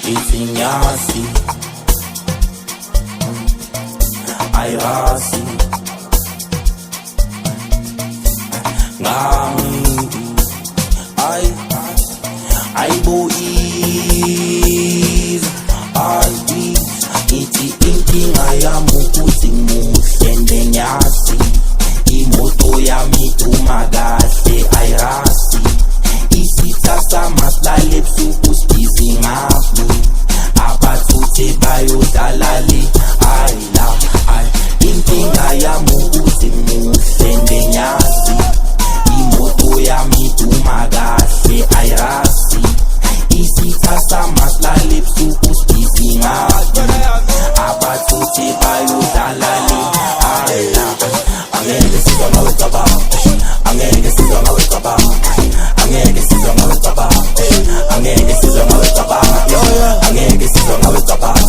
Isinyasi Airasi Ngami I boys Iti inkinga yami ukuthi muhle ndenyasi Imoto yami tumagahle ayirasi Isitha samahlale ebusuku sibizi ngami Abathuthe bayodalali ayila Inkinga yami ukuthi muhle ndenyasi Imoto yami tumagahle ayirasi Isitha samahlale ebusuku sibizi ngami Abathuthe bayodalali ayila Angeke sizwa ngawe cabanga Angeke sizwa ngawe cabanga Angeke sizwa ngawe cabanga Angeke sizwa ngawe cabanga Angeke sizwa ngawe cabanga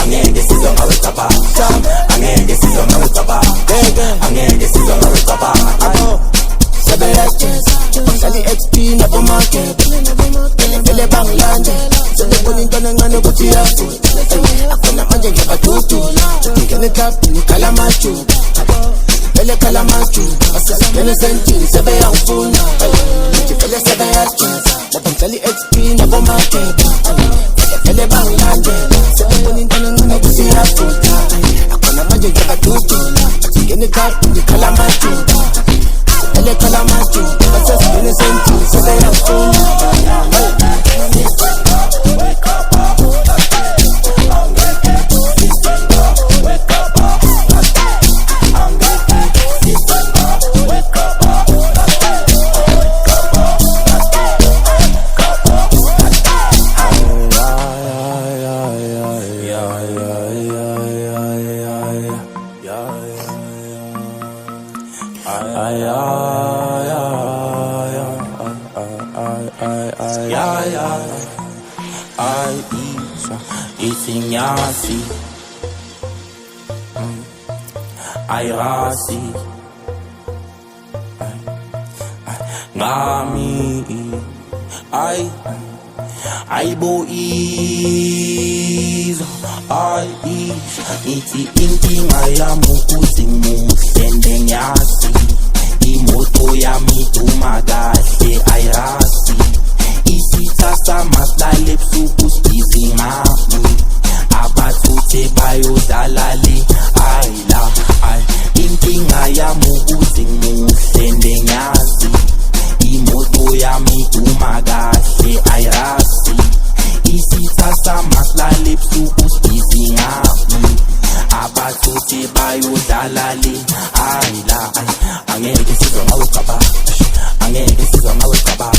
Angeke sizwa ngawe cabanga Angeke sizwa ngawe cabanga Angeke sizwa ngawe cabanga Sali XP nabo market Ele banglande Sele bonintona ngane ukuthi yafuthi Akona manje ngiyabadudu Ngene club nikhala machu Ele khala machu Asizingene sentini sebe yangifuna Ngivele sebe yachuza Lapha sali XP nabo market Ele banglande Sele bonintona ngane ukuthi yafuthi Akona manje ngiyabadudu Ngene club nikhala machu Ele khala machu Asizingene sentini sebe yangifuna Isinyasi Airasi Ngami I boys Iti inkinga yami ukuthi muhle ndenyasi Imoto yami tumagahle ayirasi Isitha samahlale ebusuku sibizi ngami Abathuthe bayodalali ayila Inkinga yami ukuthi muhle ndenyasi Imoto yami tumagahle ayirasi Isitha samahlale ebusuku sibizi ngami Abathuthe bayodalali ayila Angeke sizwa ngawe cabanga Angeke sizwa ngawe cabanga